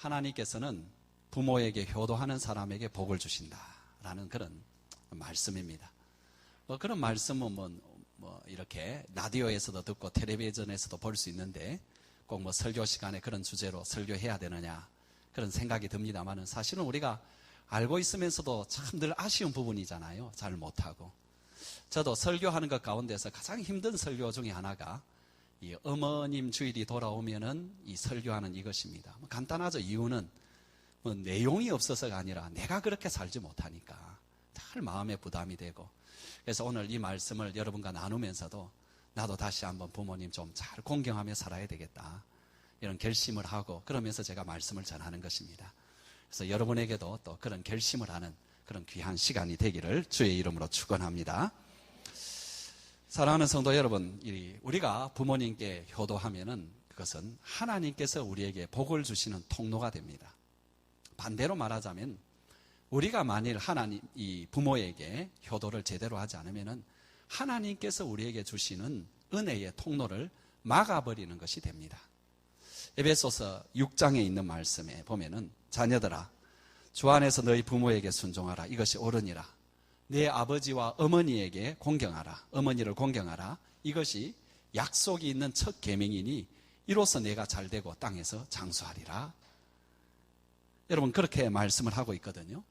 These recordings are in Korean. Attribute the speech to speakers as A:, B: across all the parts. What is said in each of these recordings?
A: 하나님께서는 부모에게 효도하는 사람에게 복을 주신다라는 그런 말씀입니다. 그런 말씀은 이렇게 라디오에서도 듣고 텔레비전에서도 볼 수 있는데 꼭 설교 시간에 그런 주제로 설교해야 되느냐 그런 생각이 듭니다만은 사실은 우리가 알고 있으면서도 참 늘 아쉬운 부분이잖아요. 잘 못하고. 저도 설교하는 것 가운데서 가장 힘든 설교 중에 하나가 이 어머님 주일이 돌아오면은 이 설교하는 이것입니다. 간단하죠. 이유는 내용이 없어서가 아니라 내가 그렇게 살지 못하니까 잘 마음에 부담이 되고, 그래서 오늘 이 말씀을 여러분과 나누면서도 나도 다시 한번 부모님 좀 잘 공경하며 살아야 되겠다 이런 결심을 하고 그러면서 제가 말씀을 전하는 것입니다. 그래서 여러분에게도 또 그런 결심을 하는 그런 귀한 시간이 되기를 주의 이름으로 축원합니다. 사랑하는 성도 여러분, 우리가 부모님께 효도하면은 그것은 하나님께서 우리에게 복을 주시는 통로가 됩니다. 반대로 말하자면 우리가 만일 이 부모에게 효도를 제대로 하지 않으면은 하나님께서 우리에게 주시는 은혜의 통로를 막아버리는 것이 됩니다. 에베소서 6장에 있는 말씀에 보면은 자녀들아 주 안에서 너희 부모에게 순종하라. 이것이 옳으니라. 내 아버지와 어머니에게 공경하라. 어머니를 공경하라. 이것이 약속이 있는 첫 계명이니 이로써 내가 잘되고 땅에서 장수하리라. 여러분 그렇게 말씀을 하고 있거든요.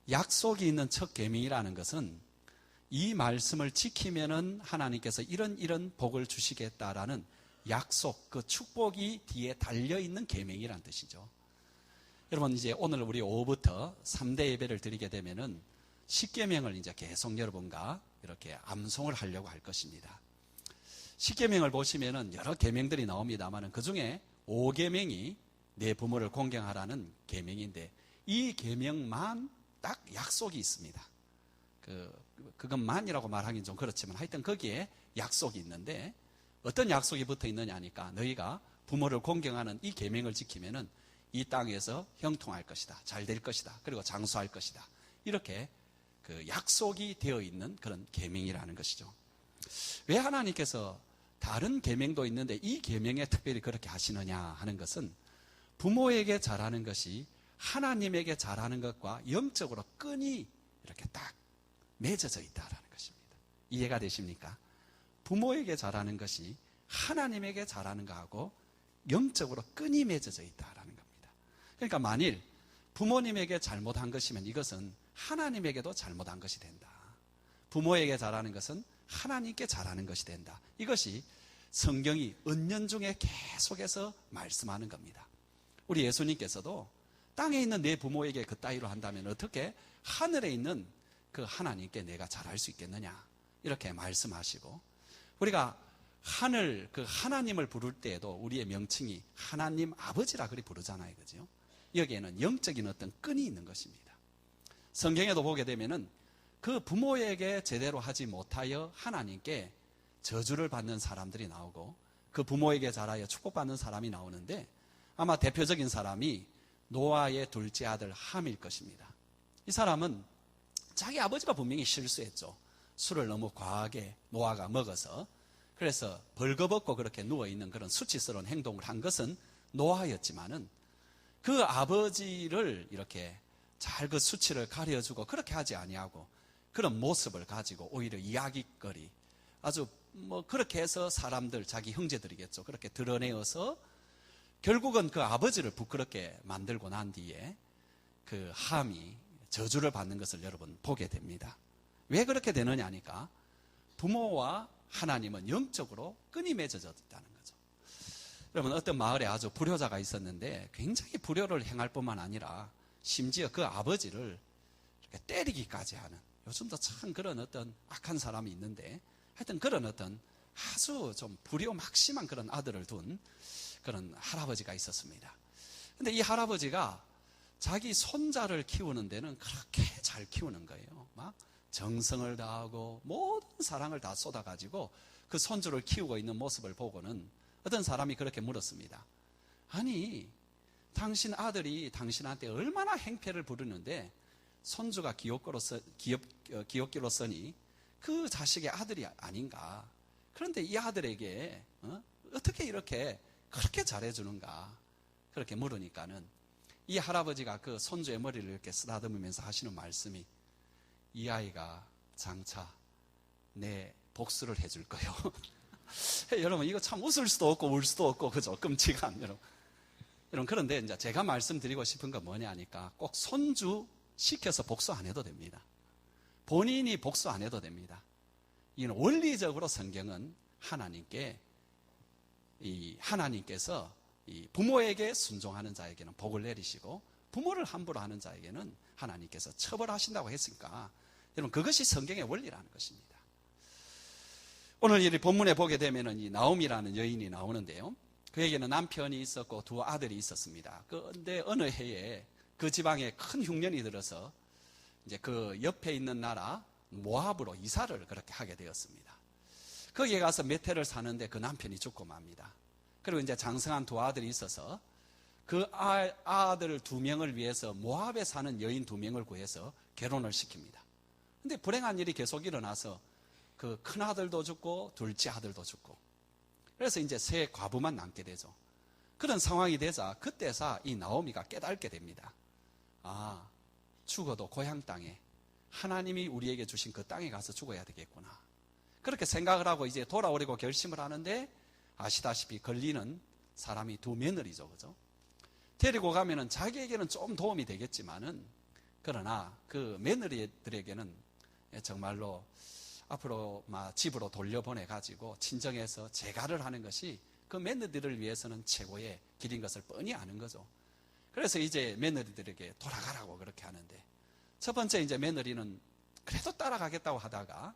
A: 약속이 있는 첫 계명이라는 것은 이 말씀을 지키면은 하나님께서 이런 복을 주시겠다라는 약속, 그 축복이 뒤에 달려있는 계명이라는 뜻이죠. 여러분 이제 오늘 우리 오후부터 3대 예배를 드리게 되면은 10계명을 이제 계속 여러분과 이렇게 암송을 하려고 할 것입니다. 10계명을 보시면은 여러 계명들이 나옵니다만은 그 중에 5계명이 내 부모를 공경하라는 계명인데 이 계명만 딱 약속이 있습니다. 그것만이라고 말하기는 좀 그렇지만 하여튼 거기에 약속이 있는데 어떤 약속이 붙어 있느냐 하니까 너희가 부모를 공경하는 이 계명을 지키면은 이 땅에서 형통할 것이다. 잘 될 것이다. 그리고 장수할 것이다. 이렇게 그 약속이 되어 있는 그런 계명이라는 것이죠. 왜 하나님께서 다른 계명도 있는데 이 계명에 특별히 그렇게 하시느냐 하는 것은 부모에게 잘하는 것이 하나님에게 잘하는 것과 영적으로 끈이 이렇게 딱 맺어져 있다라는 것입니다. 이해가 되십니까? 부모에게 잘하는 것이 하나님에게 잘하는 것하고 영적으로 끈이 맺어져 있다라는 겁니다. 그러니까 만일 부모님에게 잘못한 것이면 이것은 하나님에게도 잘못한 것이 된다. 부모에게 잘하는 것은 하나님께 잘하는 것이 된다. 이것이 성경이 은연중에 계속해서 말씀하는 겁니다. 우리 예수님께서도 땅에 있는 내 부모에게 그따위로 한다면 어떻게 하늘에 있는 그 하나님께 내가 잘할 수 있겠느냐 이렇게 말씀하시고, 우리가 그 하나님을 부를 때에도 우리의 명칭이 하나님 아버지라 그리 부르잖아요. 그죠? 여기에는 영적인 어떤 끈이 있는 것입니다. 성경에도 보게 되면은 그 부모에게 제대로 하지 못하여 하나님께 저주를 받는 사람들이 나오고 그 부모에게 잘하여 축복받는 사람이 나오는데 아마 대표적인 사람이 노아의 둘째 아들 함일 것입니다. 이 사람은 자기 아버지가 분명히 실수했죠. 술을 너무 과하게 노아가 먹어서, 그래서 벌거벗고 그렇게 누워있는 그런 수치스러운 행동을 한 것은 노아였지만은 그 아버지를 이렇게 잘 그 수치를 가려주고 그렇게 하지 아니하고 그런 모습을 가지고 오히려 이야깃거리 아주 그렇게 해서 사람들 자기 형제들이겠죠. 그렇게 드러내어서 결국은 그 아버지를 부끄럽게 만들고 난 뒤에 그 함이 저주를 받는 것을 여러분 보게 됩니다. 왜 그렇게 되느냐 하니까 부모와 하나님은 영적으로 끈이 맺어졌다는 거죠. 여러분 어떤 마을에 아주 불효자가 있었는데 굉장히 불효를 행할 뿐만 아니라 심지어 그 아버지를 이렇게 때리기까지 하는, 요즘도 참 그런 어떤 악한 사람이 있는데 하여튼 그런 어떤 아주 좀 불효 막심한 그런 아들을 둔 그런 할아버지가 있었습니다. 근데 이 할아버지가 자기 손자를 키우는 데는 그렇게 잘 키우는 거예요. 막 정성을 다하고 모든 사랑을 다 쏟아가지고 그 손주를 키우고 있는 모습을 보고는 어떤 사람이 그렇게 물었습니다. 아니, 당신 아들이 당신한테 얼마나 행패를 부르는데 손주가 기업기로 써니 그 자식의 아들이 아닌가. 그런데 이 아들에게 어떻게 이렇게 그렇게 잘해주는가. 그렇게 물으니까는 이 할아버지가 그 손주의 머리를 이렇게 쓰다듬으면서 하시는 말씀이, 이 아이가 장차 내 복수를 해줄 거요. 여러분, 이거 참 웃을 수도 없고 울 수도 없고, 그죠? 끔찍한, 여러분. 그런데 이제 제가 말씀드리고 싶은 건 뭐냐 하니까, 꼭 손주 시켜서 복수 안 해도 됩니다. 본인이 복수 안 해도 됩니다. 이는 원리적으로 성경은 하나님께서 이 부모에게 순종하는 자에게는 복을 내리시고, 부모를 함부로 하는 자에게는 하나님께서 처벌하신다고 했으니까, 여러분, 그것이 성경의 원리라는 것입니다. 오늘 이 본문에 보게 되면은 이 나오미라는 여인이 나오는데요. 그에게는 남편이 있었고 두 아들이 있었습니다. 그런데 어느 해에 그 지방에 큰 흉년이 들어서 이제 그 옆에 있는 나라 모압으로 이사를 그렇게 하게 되었습니다. 거기에 가서 몇 해를 사는데 그 남편이 죽고 맙니다. 그리고 이제 장성한 두 아들이 있어서 그 아들 두 명을 위해서 모압에 사는 여인 두 명을 구해서 결혼을 시킵니다. 근데 불행한 일이 계속 일어나서 그 큰 아들도 죽고 둘째 아들도 죽고, 그래서 이제 세 과부만 남게 되죠. 그런 상황이 되자 그때서 이 나오미가 깨닫게 됩니다. 아, 죽어도 고향 땅에, 하나님이 우리에게 주신 그 땅에 가서 죽어야 되겠구나. 그렇게 생각을 하고 이제 돌아오려고 결심을 하는데, 아시다시피 걸리는 사람이 두 며느리죠, 그죠? 데리고 가면은 자기에게는 좀 도움이 되겠지만은, 그러나 그 며느리들에게는 정말로 앞으로 집으로 돌려보내가지고 친정에서 재가를 하는 것이 그 며느리들을 위해서는 최고의 길인 것을 뻔히 아는 거죠. 그래서 이제 며느리들에게 돌아가라고 그렇게 하는데, 첫 번째 이제 며느리는 그래도 따라가겠다고 하다가,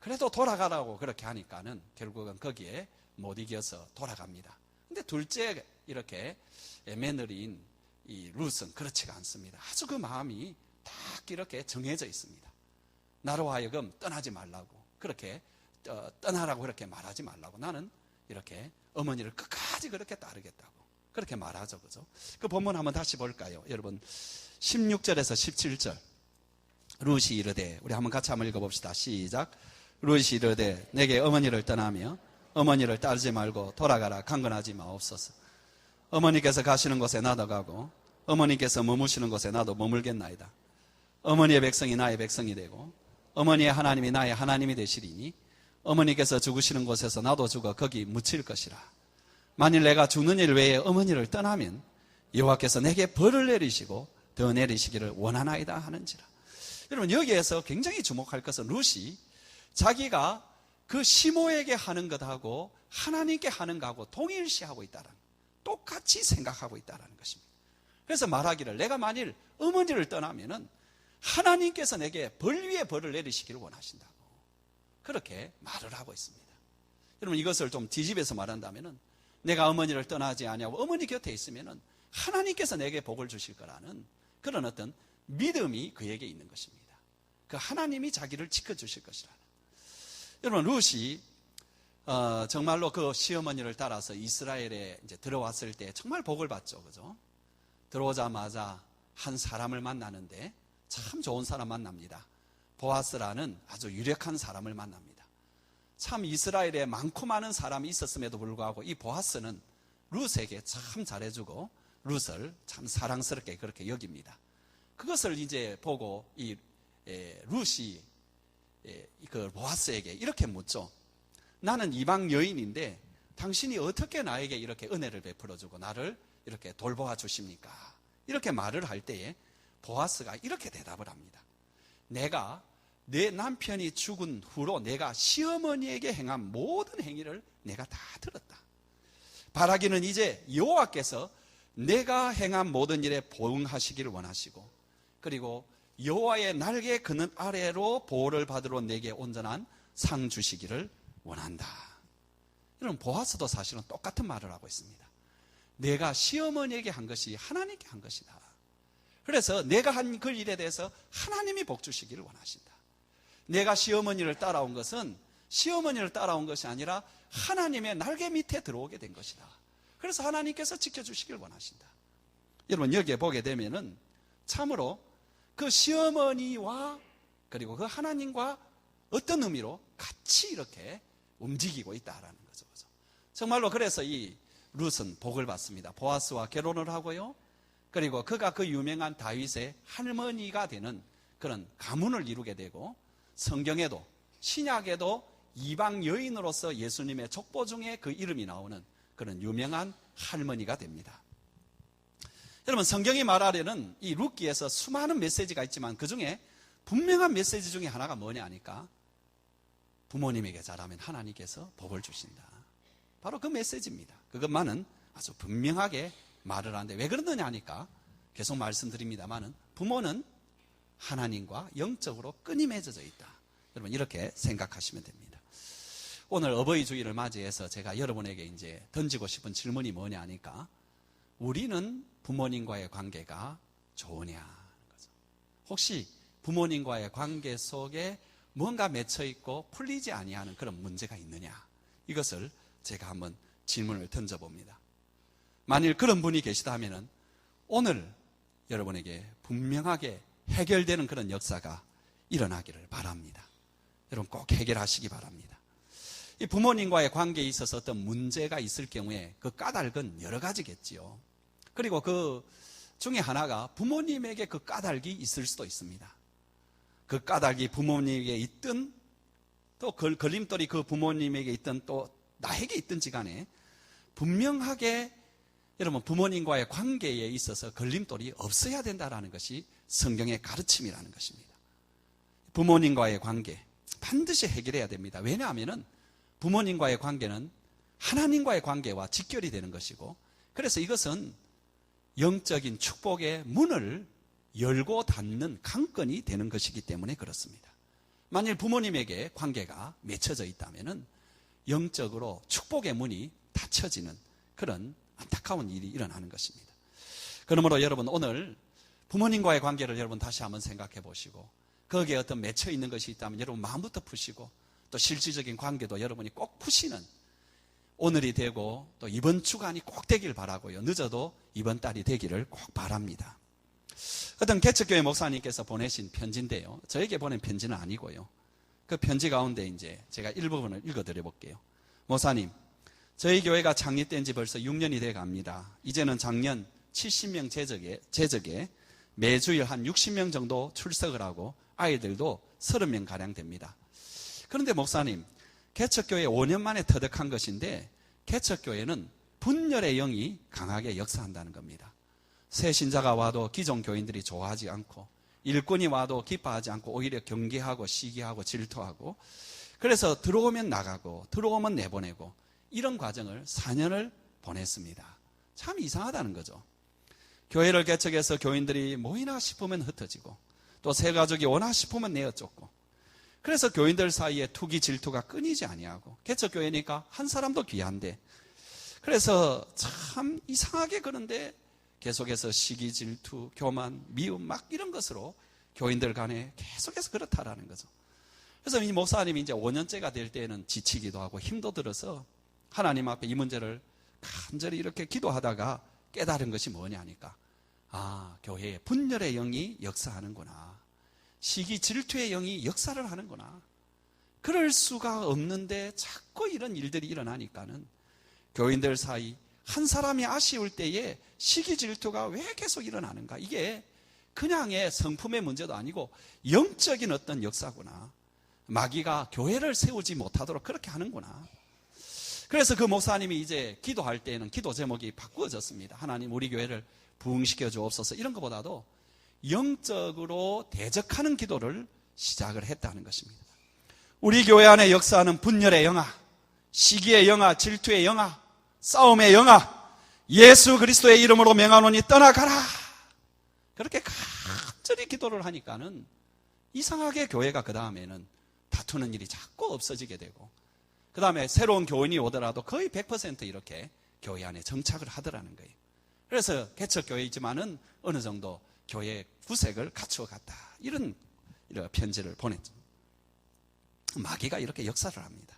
A: 그래도 돌아가라고 그렇게 하니까는 결국은 거기에 못 이겨서 돌아갑니다. 근데 둘째 이렇게 며느리인 이 룻은 그렇지가 않습니다. 아주 그 마음이 딱 이렇게 정해져 있습니다. 나로 하여금 떠나지 말라고, 그렇게 떠나라고 그렇게 말하지 말라고, 나는 이렇게 어머니를 끝까지 그렇게 따르겠다고 그렇게 말하죠, 그죠? 그 본문 한번 다시 볼까요? 여러분, 16절에서 17절. 룻이 이르되, 우리 한번 같이 한번 읽어봅시다. 시작. 룻이 이르되, 내게 어머니를 떠나며 어머니를 따르지 말고 돌아가라. 강건하지 마옵소서. 어머니께서 가시는 곳에 나도 가고 어머니께서 머무시는 곳에 나도 머물겠나이다. 어머니의 백성이 나의 백성이 되고 어머니의 하나님이 나의 하나님이 되시리니, 어머니께서 죽으시는 곳에서 나도 죽어 거기 묻힐 것이라. 만일 내가 죽는 일 외에 어머니를 떠나면 여호와께서 내게 벌을 내리시고 더 내리시기를 원하나이다 하는지라. 여러분, 여기에서 굉장히 주목할 것은 룻이 자기가 그 시모에게 하는 것하고 하나님께 하는 것하고 동일시하고 있다는, 똑같이 생각하고 있다는 것입니다. 그래서 말하기를, 내가 만일 어머니를 떠나면은 하나님께서 내게 벌 위에 벌을 내리시기를 원하신다고 그렇게 말을 하고 있습니다. 여러분, 이것을 좀 뒤집어서 말한다면은, 내가 어머니를 떠나지 아니하고 어머니 곁에 있으면은 하나님께서 내게 복을 주실 거라는 그런 어떤 믿음이 그에게 있는 것입니다. 그 하나님이 자기를 지켜주실 것이라는. 여러분, 룻이 정말로 그 시어머니를 따라서 이스라엘에 이제 들어왔을 때 정말 복을 받죠, 그죠? 들어오자마자 한 사람을 만나는데 참 좋은 사람 만납니다. 보아스라는 아주 유력한 사람을 만납니다. 참 이스라엘에 많고 많은 사람이 있었음에도 불구하고 이 보아스는 룻에게 참 잘해주고 룻을 참 사랑스럽게 그렇게 여깁니다. 그것을 이제 보고 이 룻이 그 보아스에게 이렇게 묻죠. 나는 이방 여인인데 당신이 어떻게 나에게 이렇게 은혜를 베풀어주고 나를 이렇게 돌보아 주십니까? 이렇게 말을 할 때에 보아스가 이렇게 대답을 합니다. 내가 내 남편이 죽은 후로 내가 시어머니에게 행한 모든 행위를 내가 다 들었다. 바라기는 이제 여호와께서 내가 행한 모든 일에 보응하시기를 원하시고, 그리고 여호와의 날개 그늘 아래로 보호를 받으러 내게 온전한 상 주시기를 원한다. 여러분, 보아스도 사실은 똑같은 말을 하고 있습니다. 내가 시어머니에게 한 것이 하나님께 한 것이다. 그래서 내가 한 그 일에 대해서 하나님이 복 주시기를 원하신다. 내가 시어머니를 따라온 것은 시어머니를 따라온 것이 아니라 하나님의 날개 밑에 들어오게 된 것이다. 그래서 하나님께서 지켜주시길 원하신다. 여러분, 여기에 보게 되면은 참으로 그 시어머니와 그리고 그 하나님과 어떤 의미로 같이 이렇게 움직이고 있다라는 거죠. 정말로 그래서 이 룻은 복을 받습니다. 보아스와 결혼을 하고요. 그리고 그가 그 유명한 다윗의 할머니가 되는 그런 가문을 이루게 되고, 성경에도 신약에도 이방 여인으로서 예수님의 족보 중에 그 이름이 나오는 그런 유명한 할머니가 됩니다. 여러분, 성경이 말하려는 이 룻기에서 수많은 메시지가 있지만 그 중에 분명한 메시지 중에 하나가 뭐냐 하니까, 부모님에게 잘하면 하나님께서 복을 주신다. 바로 그 메시지입니다. 그것만은 아주 분명하게 말을 하는데, 왜 그러느냐 하니까 계속 말씀드립니다만은 부모는 하나님과 영적으로 끈이 맺어져 있다. 여러분, 이렇게 생각하시면 됩니다. 오늘 어버이 주일을 맞이해서 제가 여러분에게 이제 던지고 싶은 질문이 뭐냐 하니까, 우리는 부모님과의 관계가 좋으냐? 혹시 부모님과의 관계 속에 뭔가 맺혀 있고 풀리지 아니하는 그런 문제가 있느냐? 이것을 제가 한번 질문을 던져봅니다. 만일 그런 분이 계시다면 오늘 여러분에게 분명하게 해결되는 그런 역사가 일어나기를 바랍니다. 여러분, 꼭 해결하시기 바랍니다. 이 부모님과의 관계에 있어서 어떤 문제가 있을 경우에 그 까닭은 여러 가지겠지요. 그리고 그 중에 하나가 부모님에게 그 까닭이 있을 수도 있습니다. 그 까닭이 부모님에게 있든 또 걸림돌이 그 부모님에게 있든 또 나에게 있든지 간에 분명하게 여러분, 부모님과의 관계에 있어서 걸림돌이 없어야 된다는 것이 성경의 가르침이라는 것입니다. 부모님과의 관계 반드시 해결해야 됩니다. 왜냐하면 부모님과의 관계는 하나님과의 관계와 직결이 되는 것이고, 그래서 이것은 영적인 축복의 문을 열고 닫는 강건이 되는 것이기 때문에 그렇습니다. 만일 부모님에게 관계가 맺혀져 있다면 영적으로 축복의 문이 닫혀지는 그런 안타까운 일이 일어나는 것입니다. 그러므로 여러분, 오늘 부모님과의 관계를 여러분 다시 한번 생각해 보시고, 거기에 어떤 맺혀 있는 것이 있다면 여러분 마음부터 푸시고, 또 실질적인 관계도 여러분이 꼭 푸시는 오늘이 되고 또 이번 주간이 꼭 되길 바라고요. 늦어도 이번 달이 되기를 꼭 바랍니다. 어떤 개척교회 목사님께서 보내신 편지인데요, 저에게 보낸 편지는 아니고요, 그 편지 가운데 이제 제가 일부분을 읽어드려 볼게요. 목사님, 저희 교회가 창립된 지 벌써 6년이 돼 갑니다. 이제는 작년 70명 재적에 매주일 한 60명 정도 출석을 하고 아이들도 30명 가량 됩니다. 그런데 목사님, 개척교회 5년 만에 터득한 것인데, 개척교회는 분열의 영이 강하게 역사한다는 겁니다. 새 신자가 와도 기존 교인들이 좋아하지 않고, 일꾼이 와도 기뻐하지 않고 오히려 경계하고 시기하고 질투하고, 그래서 들어오면 나가고 들어오면 내보내고, 이런 과정을 4년을 보냈습니다. 참 이상하다는 거죠. 교회를 개척해서 교인들이 모이나 싶으면 흩어지고, 또 새 가족이 오나 싶으면 내어쫓고, 그래서 교인들 사이에 투기 질투가 끊이지 아니하고, 개척교회니까 한 사람도 귀한데, 그래서 참 이상하게 그런데 계속해서 시기 질투, 교만, 미움 막 이런 것으로 교인들 간에 계속해서 그렇다라는 거죠. 그래서 이 목사님이 이제 5년째가 될 때는 지치기도 하고 힘도 들어서 하나님 앞에 이 문제를 간절히 이렇게 기도하다가 깨달은 것이 뭐냐 하니까, 교회에 분열의 영이 역사하는구나, 시기 질투의 영이 역사를 하는구나. 그럴 수가 없는데 자꾸 이런 일들이 일어나니까는 교인들 사이 한 사람이 아쉬울 때에 시기 질투가 왜 계속 일어나는가, 이게 그냥의 성품의 문제도 아니고 영적인 어떤 역사구나. 마귀가 교회를 세우지 못하도록 그렇게 하는구나. 그래서 그 목사님이 이제 기도할 때는 기도 제목이 바꾸어졌습니다. 하나님, 우리 교회를 부흥시켜 주옵소서, 이런 것보다도 영적으로 대적하는 기도를 시작을 했다는 것입니다. 우리 교회 안에 역사하는 분열의 영아, 시기의 영아, 질투의 영아, 싸움의 영아, 예수 그리스도의 이름으로 명하노니 떠나가라. 그렇게 간절히 기도를 하니까는 이상하게 교회가 그 다음에는 다투는 일이 자꾸 없어지게 되고, 그 다음에 새로운 교인이 오더라도 거의 100% 이렇게 교회 안에 정착을 하더라는 거예요. 그래서 개척교회이지만은 어느 정도 교회 구색을 갖추어 갔다, 이런 편지를 보냈죠. 마귀가 이렇게 역사를 합니다.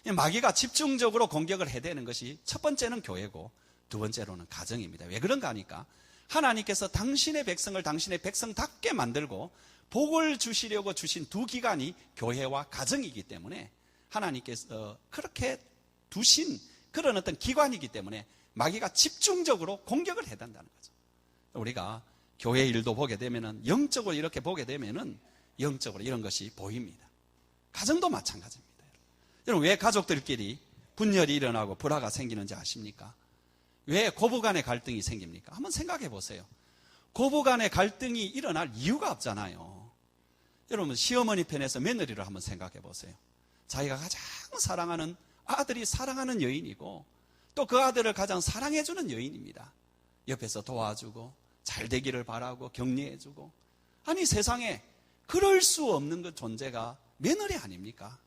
A: 마귀가 집중적으로 공격을 해대는 것이 첫 번째는 교회고, 두 번째로는 가정입니다. 왜 그런가 하니까, 하나님께서 당신의 백성을 당신의 백성답게 만들고 복을 주시려고 주신 두 기관이 교회와 가정이기 때문에, 하나님께서 그렇게 두신 그런 어떤 기관이기 때문에 마귀가 집중적으로 공격을 해댄다는 거죠. 우리가 교회 일도 보게 되면은 영적으로 이렇게 보게 되면은 영적으로 이런 것이 보입니다. 가정도 마찬가지입니다. 여러분, 왜 가족들끼리 분열이 일어나고 불화가 생기는지 아십니까? 왜 고부간의 갈등이 생깁니까? 한번 생각해 보세요. 고부간의 갈등이 일어날 이유가 없잖아요. 여러분, 시어머니 편에서 며느리를 한번 생각해 보세요. 자기가 가장 사랑하는 아들이 사랑하는 여인이고 또 그 아들을 가장 사랑해주는 여인입니다. 옆에서 도와주고 잘 되기를 바라고 격려해주고, 아니 세상에 그럴 수 없는 그 존재가 며느리 아닙니까?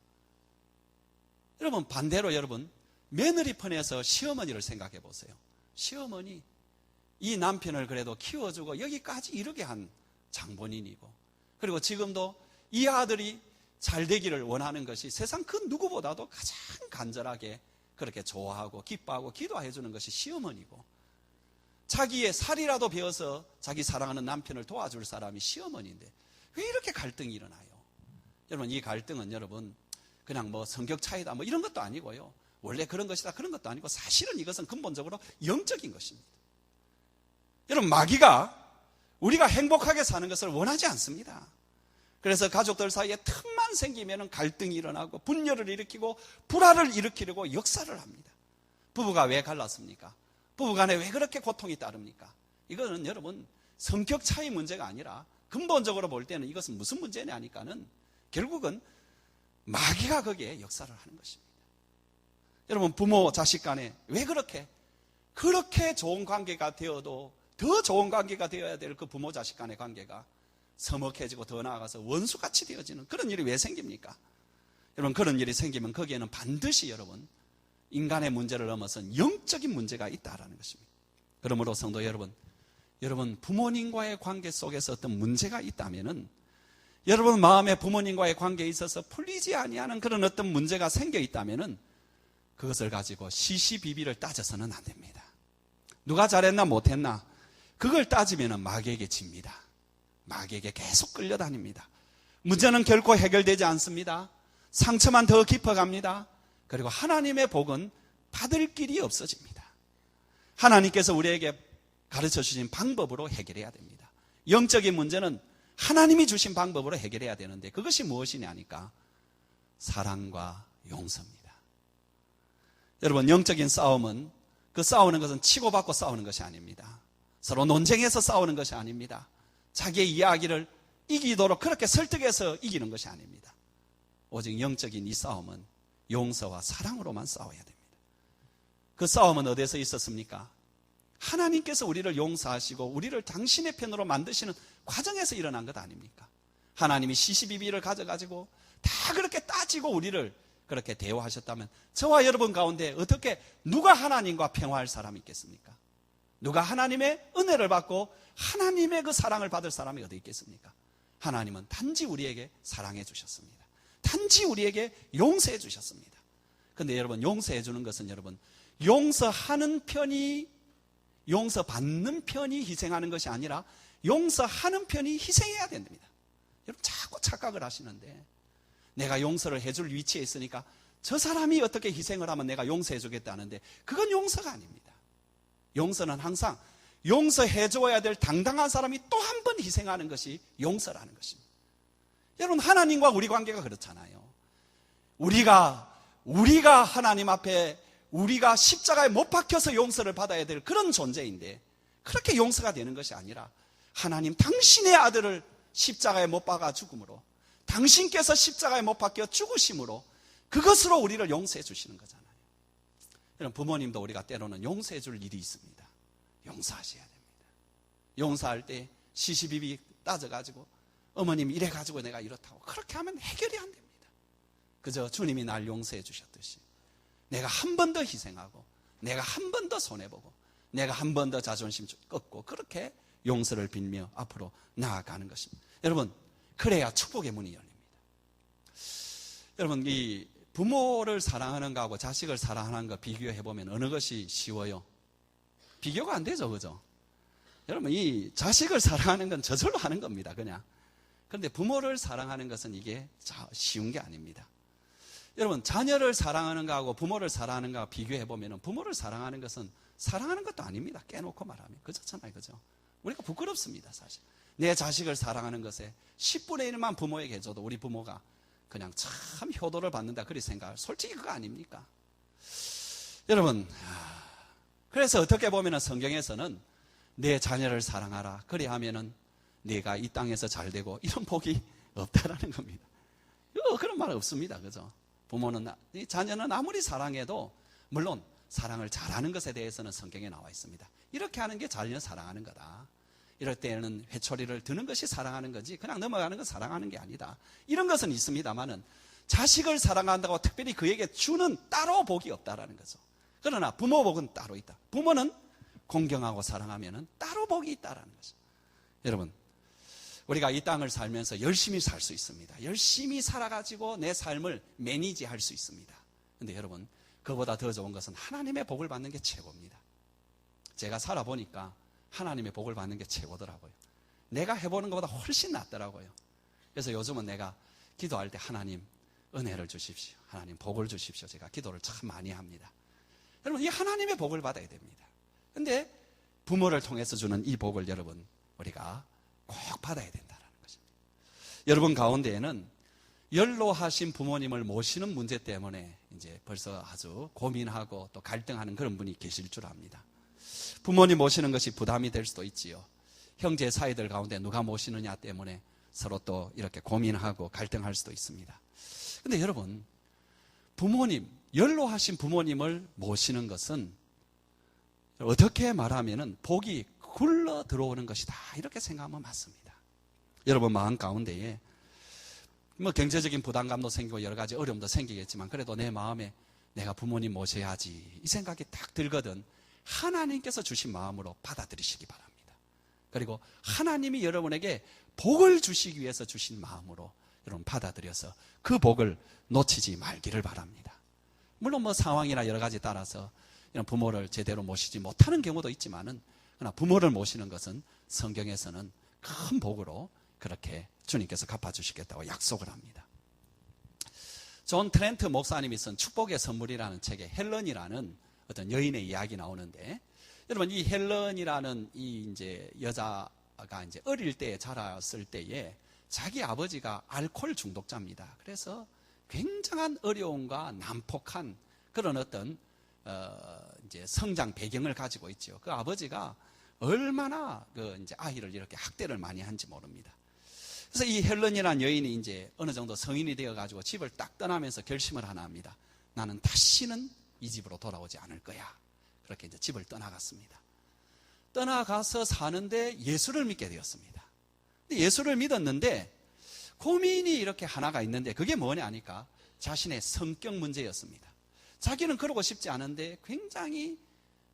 A: 여러분, 반대로 여러분, 며느리 편에서 시어머니를 생각해 보세요. 시어머니, 이 남편을 그래도 키워주고 여기까지 이르게 한 장본인이고, 그리고 지금도 이 아들이 잘 되기를 원하는 것이 세상 그 누구보다도 가장 간절하게 그렇게 좋아하고 기뻐하고 기도해 주는 것이 시어머니고, 자기의 살이라도 베어서 자기 사랑하는 남편을 도와줄 사람이 시어머니인데 왜 이렇게 갈등이 일어나요? 여러분, 이 갈등은 여러분 그냥 뭐 성격 차이다 뭐 이런 것도 아니고요, 원래 그런 것이다 그런 것도 아니고, 사실은 이것은 근본적으로 영적인 것입니다. 여러분, 마귀가 우리가 행복하게 사는 것을 원하지 않습니다. 그래서 가족들 사이에 틈만 생기면 갈등이 일어나고 분열을 일으키고 불화를 일으키려고 역사를 합니다. 부부가 왜 갈랐습니까? 부부간에 왜 그렇게 고통이 따릅니까? 이거는 여러분 성격 차이 문제가 아니라 근본적으로 볼 때는 이것은 무슨 문제냐니까는 결국은 마귀가 거기에 역사를 하는 것입니다. 여러분, 부모 자식 간에 왜 그렇게 좋은 관계가 되어도 더 좋은 관계가 되어야 될 그 부모 자식 간의 관계가 서먹해지고 더 나아가서 원수같이 되어지는 그런 일이 왜 생깁니까? 여러분, 그런 일이 생기면 거기에는 반드시 여러분 인간의 문제를 넘어선 영적인 문제가 있다라는 것입니다. 그러므로 성도 여러분, 부모님과의 관계 속에서 어떤 문제가 있다면은, 여러분 마음에 부모님과의 관계에 있어서 풀리지 아니하는 그런 어떤 문제가 생겨 있다면은 그것을 가지고 시시비비를 따져서는 안 됩니다. 누가 잘했나 못했나 그걸 따지면은 마귀에게 집니다. 마귀에게 계속 끌려다닙니다. 문제는 결코 해결되지 않습니다. 상처만 더 깊어갑니다. 그리고 하나님의 복은 받을 길이 없어집니다. 하나님께서 우리에게 가르쳐 주신 방법으로 해결해야 됩니다. 영적인 문제는 하나님이 주신 방법으로 해결해야 되는데 그것이 무엇이냐니까 사랑과 용서입니다. 여러분, 영적인 싸움은, 그 싸우는 것은 치고받고 싸우는 것이 아닙니다. 서로 논쟁해서 싸우는 것이 아닙니다. 자기의 이야기를 이기도록 그렇게 설득해서 이기는 것이 아닙니다. 오직 영적인 이 싸움은 용서와 사랑으로만 싸워야 됩니다. 그 싸움은 어디서 있었습니까? 하나님께서 우리를 용서하시고 우리를 당신의 편으로 만드시는 과정에서 일어난 것 아닙니까? 하나님이 시시비비를 가져가지고 다 그렇게 따지고 우리를 그렇게 대우하셨다면 저와 여러분 가운데 어떻게 누가 하나님과 평화할 사람이 있겠습니까? 누가 하나님의 은혜를 받고 하나님의 그 사랑을 받을 사람이 어디 있겠습니까? 하나님은 단지 우리에게 사랑해 주셨습니다. 단지 우리에게 용서해 주셨습니다. 그런데 여러분, 용서해 주는 것은 여러분 용서하는 편이, 용서받는 편이 희생하는 것이 아니라 용서하는 편이 희생해야 됩니다. 여러분, 자꾸 착각을 하시는데 내가 용서를 해줄 위치에 있으니까 저 사람이 어떻게 희생을 하면 내가 용서해 주겠다는데 그건 용서가 아닙니다. 용서는 항상 용서해 줘야 될 당당한 사람이 또 한 번 희생하는 것이 용서라는 것입니다. 여러분, 하나님과 우리 관계가 그렇잖아요. 우리가 하나님 앞에 우리가 십자가에 못 박혀서 용서를 받아야 될 그런 존재인데 그렇게 용서가 되는 것이 아니라 하나님 당신의 아들을 십자가에 못 박아 죽음으로, 당신께서 십자가에 못 박혀 죽으심으로 그것으로 우리를 용서해 주시는 거잖아요. 여러분, 부모님도 우리가 때로는 용서해 줄 일이 있습니다. 용서하셔야 됩니다. 용서할 때 시시비비 따져가지고 어머님 이래가지고 내가 이렇다고 그렇게 하면 해결이 안 됩니다. 그저 주님이 날 용서해 주셨듯이 내가 한 번 더 희생하고 내가 한 번 더 손해보고 내가 한 번 더 자존심 꺾고 그렇게 용서를 빌며 앞으로 나아가는 것입니다. 여러분, 그래야 축복의 문이 열립니다. 여러분, 이 부모를 사랑하는 거하고 자식을 사랑하는 거 비교해보면 어느 것이 쉬워요? 비교가 안 되죠, 그죠? 여러분, 이 자식을 사랑하는 건 저절로 하는 겁니다, 그냥. 그런데 부모를 사랑하는 것은 이게 쉬운 게 아닙니다. 여러분, 자녀를 사랑하는 거하고 부모를 사랑하는 거하고 비교해보면 부모를 사랑하는 것은 사랑하는 것도 아닙니다. 깨놓고 말하면. 그렇잖아요, 그죠? 우리가 부끄럽습니다, 사실. 내 자식을 사랑하는 것에 10분의 1만 부모에게 해줘도 우리 부모가 그냥 참 효도를 받는다, 그리 생각할, 솔직히 그거 아닙니까? 여러분, 그래서 어떻게 보면 성경에서는 내 자녀를 사랑하라, 그리 하면은 내가 이 땅에서 잘 되고, 이런 복이 없다라는 겁니다. 그런 말 없습니다, 그죠? 부모는, 이 자녀는 아무리 사랑해도 물론 사랑을 잘하는 것에 대해서는 성경에 나와 있습니다. 이렇게 하는 게 자녀 사랑하는 거다. 이럴 때는 회초리를 드는 것이 사랑하는 거지 그냥 넘어가는 건 사랑하는 게 아니다. 이런 것은 있습니다만은 자식을 사랑한다고 특별히 그에게 주는 따로 복이 없다라는 거죠. 그러나 부모 복은 따로 있다. 부모는 공경하고 사랑하면은 따로 복이 있다라는 거죠. 여러분, 우리가 이 땅을 살면서 열심히 살 수 있습니다. 열심히 살아가지고 내 삶을 매니지할 수 있습니다. 근데 여러분, 그보다 더 좋은 것은 하나님의 복을 받는 게 최고입니다. 제가 살아보니까 하나님의 복을 받는 게 최고더라고요. 내가 해보는 것보다 훨씬 낫더라고요. 그래서 요즘은 내가 기도할 때 하나님 은혜를 주십시오, 하나님 복을 주십시오, 제가 기도를 참 많이 합니다. 여러분, 이 하나님의 복을 받아야 됩니다. 근데 부모를 통해서 주는 이 복을 여러분, 우리가 꼭 받아야 된다는 것입니다. 여러분 가운데에는 연로하신 부모님을 모시는 문제 때문에 이제 벌써 아주 고민하고 또 갈등하는 그런 분이 계실 줄 압니다. 부모님 모시는 것이 부담이 될 수도 있지요. 형제 사이들 가운데 누가 모시느냐 때문에 서로 또 이렇게 고민하고 갈등할 수도 있습니다. 근데 여러분, 부모님, 연로하신 부모님을 모시는 것은 어떻게 말하면은 복이 굴러 들어오는 것이다, 이렇게 생각하면 맞습니다. 여러분 마음 가운데에 뭐 경제적인 부담감도 생기고 여러 가지 어려움도 생기겠지만 그래도 내 마음에 내가 부모님 모셔야지 이 생각이 딱 들거든 하나님께서 주신 마음으로 받아들이시기 바랍니다. 그리고 하나님이 여러분에게 복을 주시기 위해서 주신 마음으로 여러분 받아들여서 그 복을 놓치지 말기를 바랍니다. 물론 뭐 상황이나 여러 가지 따라서 이런 부모를 제대로 모시지 못하는 경우도 있지만은 그러나 부모를 모시는 것은 성경에서는 큰 복으로 그렇게 주님께서 갚아주시겠다고 약속을 합니다. 존 트렌트 목사님이 쓴 축복의 선물이라는 책에 헬런이라는 어떤 여인의 이야기 나오는데, 여러분 이 헬런이라는 이 이제 여자가 이제 어릴 때 자랐을 때에 자기 아버지가 알코올 중독자입니다. 그래서 굉장한 어려움과 난폭한 그런 어떤 이제 성장 배경을 가지고 있죠. 그 아버지가 얼마나 그 이제 아이를 이렇게 학대를 많이 한지 모릅니다. 그래서 이 헬런이라는 여인이 이제 어느 정도 성인이 되어가지고 집을 딱 떠나면서 결심을 하나 합니다. 나는 다시는 이 집으로 돌아오지 않을 거야. 그렇게 이제 집을 떠나갔습니다. 떠나가서 사는데 예수를 믿게 되었습니다. 예수를 믿었는데 고민이 이렇게 하나가 있는데 그게 뭐냐 하니까 자신의 성격 문제였습니다. 자기는 그러고 싶지 않은데 굉장히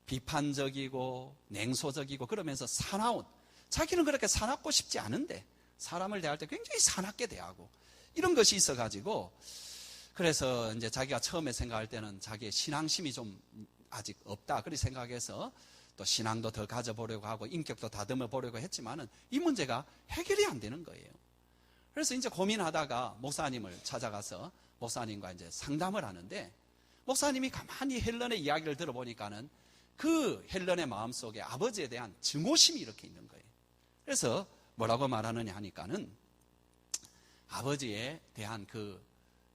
A: 비판적이고 냉소적이고 그러면서 사나운, 자기는 그렇게 사납고 싶지 않은데 사람을 대할 때 굉장히 사납게 대하고 이런 것이 있어가지고, 그래서 이제 자기가 처음에 생각할 때는 자기의 신앙심이 좀 아직 없다 그렇게 생각해서 또 신앙도 더 가져보려고 하고 인격도 다듬어 보려고 했지만은 이 문제가 해결이 안 되는 거예요. 그래서 이제 고민하다가 목사님을 찾아가서 목사님과 이제 상담을 하는데, 목사님이 가만히 헬런의 이야기를 들어보니까는 그 헬런의 마음속에 아버지에 대한 증오심이 이렇게 있는 거예요. 그래서 뭐라고 말하느냐 하니까는 아버지에 대한 그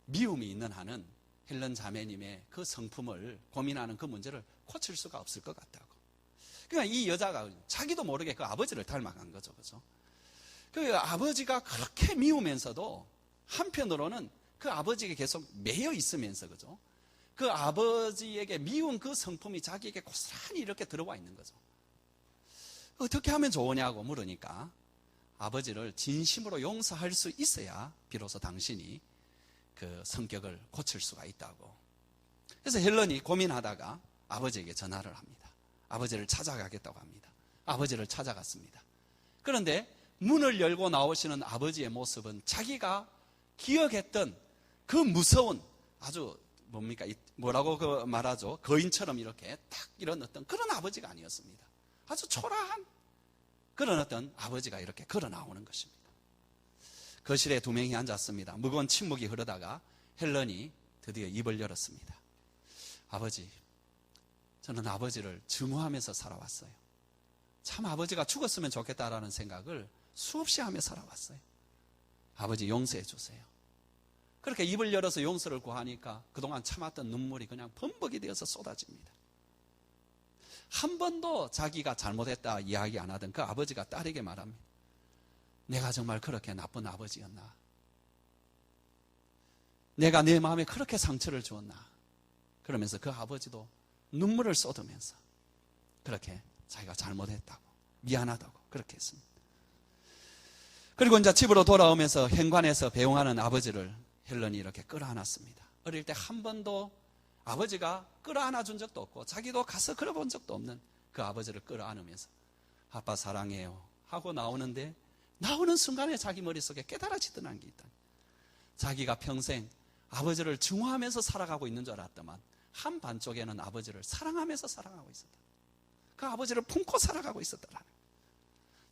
A: 미움이 있는 한은 헬런 자매님의 그 성품을 고민하는 그 문제를 고칠 수가 없을 것 같다고. 그러니까 이 여자가 자기도 모르게 그 아버지를 닮아간 거죠. 그죠? 그 아버지가 그렇게 미우면서도 한편으로는 그 아버지에게 계속 매여 있으면서, 그죠? 그 아버지에게 미운 그 성품이 자기에게 고스란히 이렇게 들어와 있는 거죠. 어떻게 하면 좋으냐고 물으니까 아버지를 진심으로 용서할 수 있어야 비로소 당신이 그 성격을 고칠 수가 있다고. 그래서 헬런이 고민하다가 아버지에게 전화를 합니다. 아버지를 찾아가겠다고 합니다. 아버지를 찾아갔습니다. 그런데 문을 열고 나오시는 아버지의 모습은 자기가 기억했던 그 무서운 아주 뭡니까? 뭐라고 그 말하죠? 거인처럼 이렇게 딱 이런 어떤 그런 아버지가 아니었습니다. 아주 초라한 그런 어떤 아버지가 이렇게 걸어 나오는 것입니다. 거실에 두 명이 앉았습니다. 무거운 침묵이 흐르다가 헬런이 드디어 입을 열었습니다. 아버지, 저는 아버지를 증오하면서 살아왔어요. 참 아버지가 죽었으면 좋겠다라는 생각을 수없이 하며 살아왔어요. 아버지 용서해 주세요. 그렇게 입을 열어서 용서를 구하니까 그동안 참았던 눈물이 그냥 범벅이 되어서 쏟아집니다. 한 번도 자기가 잘못했다 이야기 안 하던 그 아버지가 딸에게 말합니다. 내가 정말 그렇게 나쁜 아버지였나? 내가 내 마음에 그렇게 상처를 주었나? 그러면서 그 아버지도 눈물을 쏟으면서 그렇게 자기가 잘못했다고, 미안하다고 그렇게 했습니다. 그리고 이제 집으로 돌아오면서 현관에서 배웅하는 아버지를 헬런이 이렇게 끌어안았습니다. 어릴 때 한 번도 아버지가 끌어안아 준 적도 없고 자기도 가서 걸어본 적도 없는 그 아버지를 끌어안으면서 아빠 사랑해요 하고 나오는데, 나오는 순간에 자기 머릿속에 깨달아지던 게 있다. 자기가 평생 아버지를 증오하면서 살아가고 있는 줄 알았더만 한반쪽에는 아버지를 사랑하면서 살아가고 있었다. 그 아버지를 품고 살아가고 있었다라는 거예요.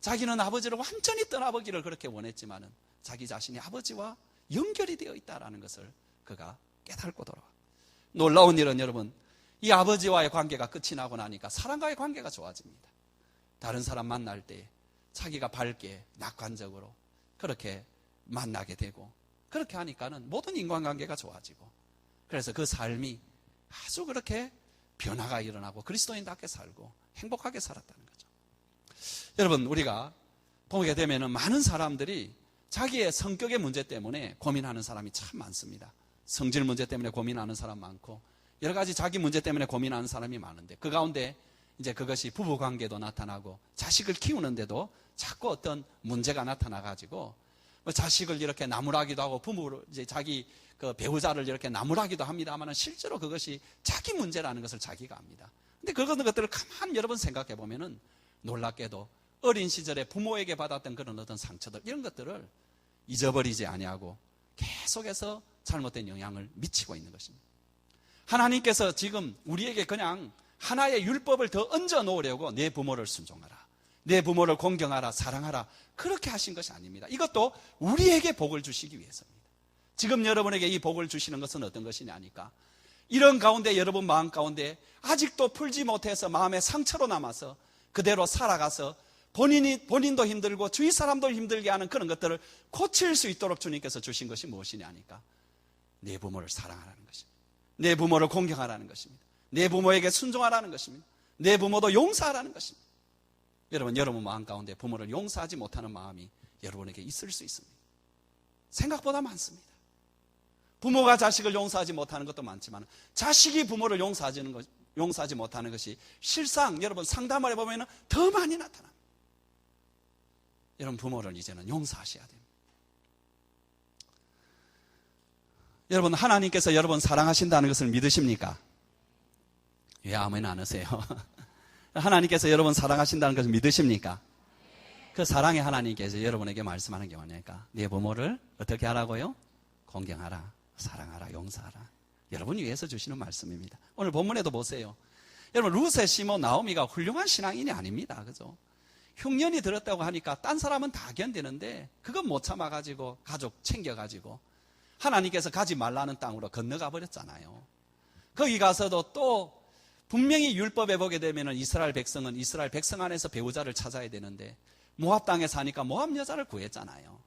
A: 자기는 아버지를 완전히 떠나보기를 그렇게 원했지만은 자기 자신이 아버지와 연결이 되어 있다라는 것을 그가 깨닫고 돌아와. 놀라운 일은 여러분, 이 아버지와의 관계가 끝이 나고 나니까 사람과의 관계가 좋아집니다. 다른 사람 만날 때 자기가 밝게 낙관적으로 그렇게 만나게 되고, 그렇게 하니까는 모든 인간관계가 좋아지고, 그래서 그 삶이 아주 그렇게 변화가 일어나고 그리스도인답게 살고 행복하게 살았다는 거죠. 여러분, 우리가 보게 되면은 많은 사람들이 자기의 성격의 문제 때문에 고민하는 사람이 참 많습니다. 성질 문제 때문에 고민하는 사람 많고 여러 가지 자기 문제 때문에 고민하는 사람이 많은데, 그 가운데 이제 그것이 부부관계도 나타나고 자식을 키우는데도 자꾸 어떤 문제가 나타나가지고 자식을 이렇게 나무라기도 하고 부모를 이제 자기 그 배우자를 이렇게 나무라기도 합니다만 실제로 그것이 자기 문제라는 것을 자기가 압니다. 근데 그런 것들을 가만히 여러 번 생각해 보면은 놀랍게도 어린 시절에 부모에게 받았던 그런 어떤 상처들, 이런 것들을 잊어버리지 아니하고 계속해서 잘못된 영향을 미치고 있는 것입니다. 하나님께서 지금 우리에게 그냥 하나의 율법을 더 얹어 놓으려고 내 부모를 순종하라, 내 부모를 공경하라, 사랑하라, 그렇게 하신 것이 아닙니다. 이것도 우리에게 복을 주시기 위해서입니다. 지금 여러분에게 이 복을 주시는 것은 어떤 것이냐니까, 이런 가운데 여러분 마음 가운데 아직도 풀지 못해서 마음에 상처로 남아서 그대로 살아가서 본인도 힘들고 주위 사람도 힘들게 하는 그런 것들을 고칠 수 있도록 주님께서 주신 것이 무엇이냐니까, 내 부모를 사랑하라는 것입니다. 내 부모를 공경하라는 것입니다. 내 부모에게 순종하라는 것입니다. 내 부모도 용서하라는 것입니다. 여러분 마음 가운데 부모를 용서하지 못하는 마음이 여러분에게 있을 수 있습니다. 생각보다 많습니다. 부모가 자식을 용서하지 못하는 것도 많지만 자식이 부모를 용서하지 못하는 것이 실상 여러분 상담을 해보면 더 많이 나타납니다. 여러분, 부모를 이제는 용서하셔야 됩니다. 여러분, 하나님께서 여러분 사랑하신다는 것을 믿으십니까? 왜 아멘 안 하세요? 하나님께서 여러분 사랑하신다는 것을 믿으십니까? 그 사랑의 하나님께서 여러분에게 말씀하는 게 뭐냐니까, 네 부모를 어떻게 하라고요? 공경하라, 사랑하라, 용서하라. 여러분 위해서 주시는 말씀입니다. 오늘 본문에도 보세요. 여러분, 루세 시모 나오미가 훌륭한 신앙인이 아닙니다. 그죠? 흉년이 들었다고 하니까 딴 사람은 다 견디는데 그건 못 참아가지고 가족 챙겨가지고 하나님께서 가지 말라는 땅으로 건너가 버렸잖아요. 거기 가서도 또 분명히 율법에 보게 되면 이스라엘 백성은 이스라엘 백성 안에서 배우자를 찾아야 되는데 모압 땅에 사니까 모압 여자를 구했잖아요.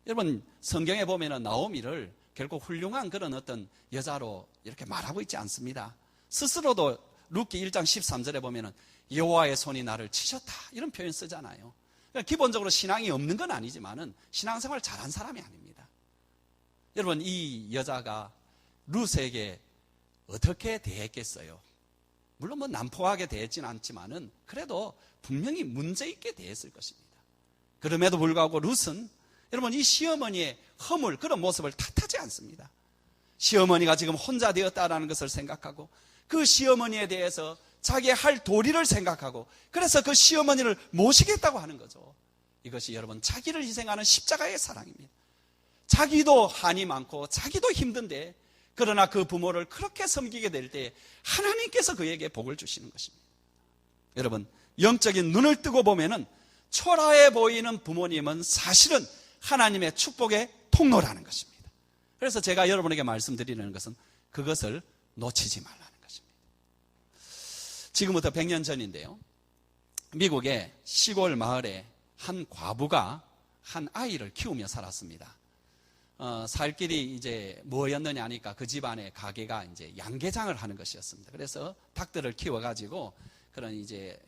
A: 여러분, 성경에 보면 나오미를 결국 훌륭한 그런 어떤 여자로 이렇게 말하고 있지 않습니다. 스스로도 룻기 1장 13절에 보면 여호와의 손이 나를 치셨다, 이런 표현 쓰잖아요. 그러니까 기본적으로 신앙이 없는 건 아니지만은 신앙생활 잘한 사람이 아닙니다. 여러분, 이 여자가 룻에게 어떻게 대했겠어요? 물론 난폭하게 대했지는 않지만은 그래도 분명히 문제 있게 대했을 것입니다. 그럼에도 불구하고 룻은 여러분 이 시어머니의 허물, 그런 모습을 탓하지 않습니다. 시어머니가 지금 혼자 되었다라는 것을 생각하고 그 시어머니에 대해서 자기의 할 도리를 생각하고 그래서 그 시어머니를 모시겠다고 하는 거죠. 이것이 여러분 자기를 희생하는 십자가의 사랑입니다. 자기도 한이 많고 자기도 힘든데 그러나 그 부모를 그렇게 섬기게 될 때 하나님께서 그에게 복을 주시는 것입니다. 여러분, 영적인 눈을 뜨고 보면은 초라해 보이는 부모님은 사실은 하나님의 축복의 통로라는 것입니다. 그래서 제가 여러분에게 말씀드리는 것은 그것을 놓치지 말라는 것입니다. 지금부터 100년 전인데요. 미국의 시골 마을에 한 과부가 한 아이를 키우며 살았습니다. 살 길이 이제 뭐였느냐 하니까 그 집안의 가게가 이제 양계장을 하는 것이었습니다. 그래서 닭들을 키워가지고 그런 이제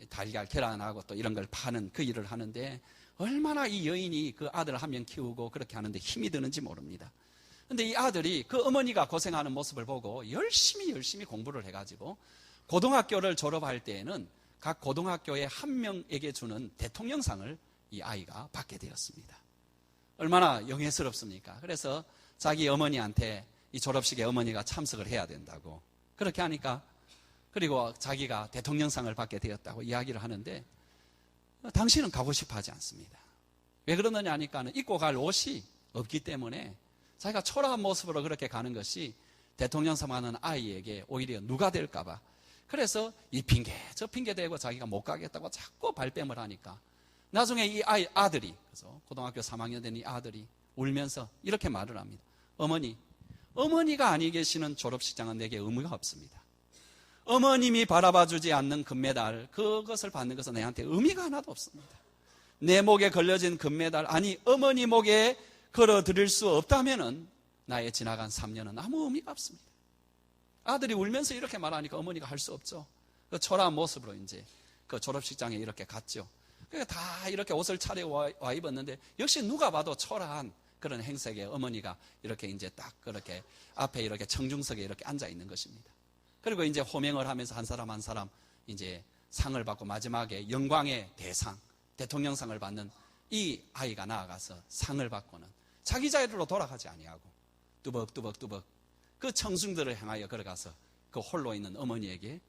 A: 달걀, 계란하고 또 이런 걸 파는 그 일을 하는데, 얼마나 이 여인이 그 아들 한 명 키우고 그렇게 하는데 힘이 드는지 모릅니다. 근데 이 아들이 그 어머니가 고생하는 모습을 보고 열심히 공부를 해가지고 고등학교를 졸업할 때에는 각 고등학교에 한 명에게 주는 대통령상을 이 아이가 받게 되었습니다. 얼마나 영예스럽습니까? 그래서 자기 어머니한테 이 졸업식에 어머니가 참석을 해야 된다고 그렇게 하니까, 그리고 자기가 대통령상을 받게 되었다고 이야기를 하는데, 당신은 가고 싶어 하지 않습니다. 왜 그러느냐 하니까 입고 갈 옷이 없기 때문에 자기가 초라한 모습으로 그렇게 가는 것이 대통령상 받는 아이에게 오히려 누가 될까봐, 그래서 이 핑계 저 핑계 대고 자기가 못 가겠다고 자꾸 발뺌을 하니까, 나중에 이 아들이, 그래서 고등학교 3학년 된 이 아들이 울면서 이렇게 말을 합니다. 어머니가 아니 계시는 졸업식장은 내게 의무가 없습니다. 어머님이 바라봐주지 않는 금메달, 그것을 받는 것은 내한테 의미가 하나도 없습니다. 내 목에 걸려진 금메달, 아니 어머니 목에 걸어드릴 수 없다면은 나의 지나간 3년은 아무 의미가 없습니다. 아들이 울면서 이렇게 말하니까 어머니가 할 수 없죠. 그 초라한 모습으로 이제 그 졸업식장에 이렇게 갔죠. 그러니까 다 이렇게 옷을 차려 와 입었는데, 역시 누가 봐도 초라한 그런 행색에 어머니가 이렇게 이제 딱 그렇게 앞에 이렇게 청중석에 이렇게 앉아 있는 것입니다. 그리고 이제 호명을 하면서 한 사람 한 사람 이제 상을 받고, 마지막에 영광의 대상, 대통령상을 받는 이 아이가 나아가서 상을 받고는 자기 자리로 돌아가지 아니하고 뚜벅뚜벅 그 청중들을 향하여 걸어가서 그 홀로 있는 어머니에게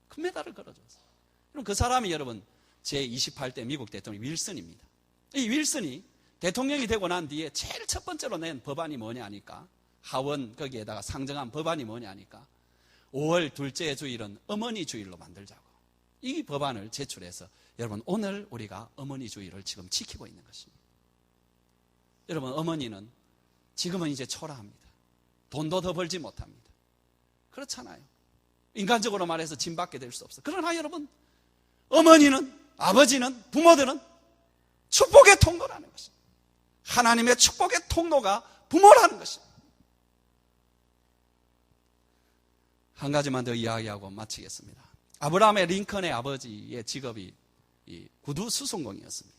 A: 금메달을 걸어줬어요. 그럼 그 사람이 여러분 제28대 미국 대통령 윌슨입니다. 이 윌슨이 대통령이 되고 난 뒤에 제일 첫 번째로 낸 법안이 뭐냐 하니까, 하원 거기에다가 상정한 법안이 뭐냐 하니까 5월 둘째 주일은 어머니 주일로 만들자고 이 법안을 제출해서, 여러분 오늘 우리가 어머니 주일을 지금 지키고 있는 것입니다. 여러분 어머니는 지금은 이제 초라합니다. 돈도 더 벌지 못합니다. 그렇잖아요. 인간적으로 말해서 짐받게 될 수 없어. 그러나 여러분, 어머니는, 아버지는, 부모들은 축복의 통로라는 것입니다. 하나님의 축복의 통로가 부모라는 것입니다. 한 가지만 더 이야기하고 마치겠습니다. 아브라함의 링컨의 아버지의 직업이 구두 수송공이었습니다.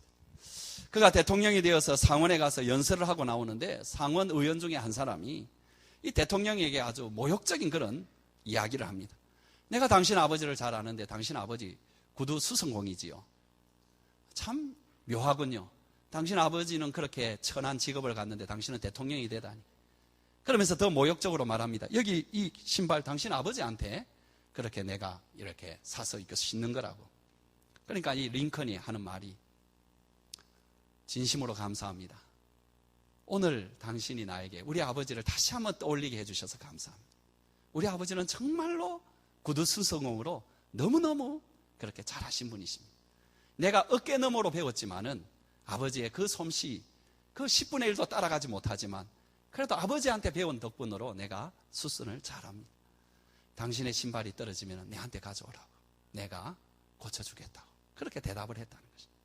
A: 그가 대통령이 되어서 상원에 가서 연설을 하고 나오는데, 상원 의원 중에 한 사람이 이 대통령에게 아주 모욕적인 그런 이야기를 합니다. 내가 당신 아버지를 잘 아는데 당신 아버지 구두 수송공이지요. 참 묘하군요. 당신 아버지는 그렇게 천한 직업을 갖는데 당신은 대통령이 되다니. 그러면서 더 모욕적으로 말합니다. 여기 이 신발 당신 아버지한테 그렇게 내가 이렇게 사서 이거 신는 거라고. 그러니까 이 링컨이 하는 말이, 진심으로 감사합니다. 오늘 당신이 나에게 우리 아버지를 다시 한번 떠올리게 해주셔서 감사합니다. 우리 아버지는 정말로 구두 수송공으로 너무너무 그렇게 잘하신 분이십니다. 내가 어깨너머로 배웠지만은 아버지의 그 솜씨, 그 10분의 1도 따라가지 못하지만 그래도 아버지한테 배운 덕분으로 내가 수선을 잘합니다. 당신의 신발이 떨어지면 내한테 가져오라고. 내가 고쳐주겠다고. 그렇게 대답을 했다는 것입니다.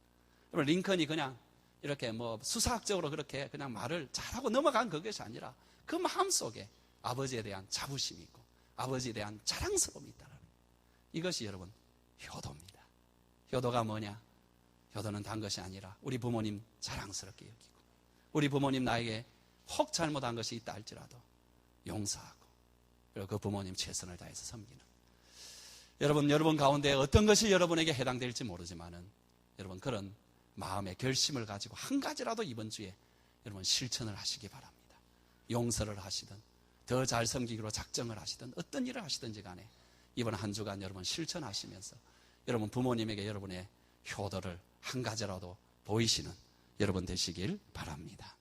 A: 여러분, 링컨이 그냥 이렇게 뭐 수사학적으로 그렇게 그냥 말을 잘하고 넘어간 그것이 아니라 그 마음속에 아버지에 대한 자부심이 있고 아버지에 대한 자랑스러움이 있다는, 이것이 여러분 효도입니다. 효도가 뭐냐? 효도는 단 것이 아니라 우리 부모님 자랑스럽게 여기고, 우리 부모님 나에게 혹 잘못한 것이 있다 할지라도 용서하고, 그리고 그 부모님 최선을 다해서 섬기는, 여러분 가운데 어떤 것이 여러분에게 해당될지 모르지만은 여러분 그런 마음의 결심을 가지고 한 가지라도 이번 주에 여러분 실천을 하시기 바랍니다. 용서를 하시든 더 잘 섬기기로 작정을 하시든 어떤 일을 하시든지 간에 이번 한 주간 여러분 실천하시면서 여러분 부모님에게 여러분의 효도를 한 가지라도 보이시는 여러분 되시길 바랍니다.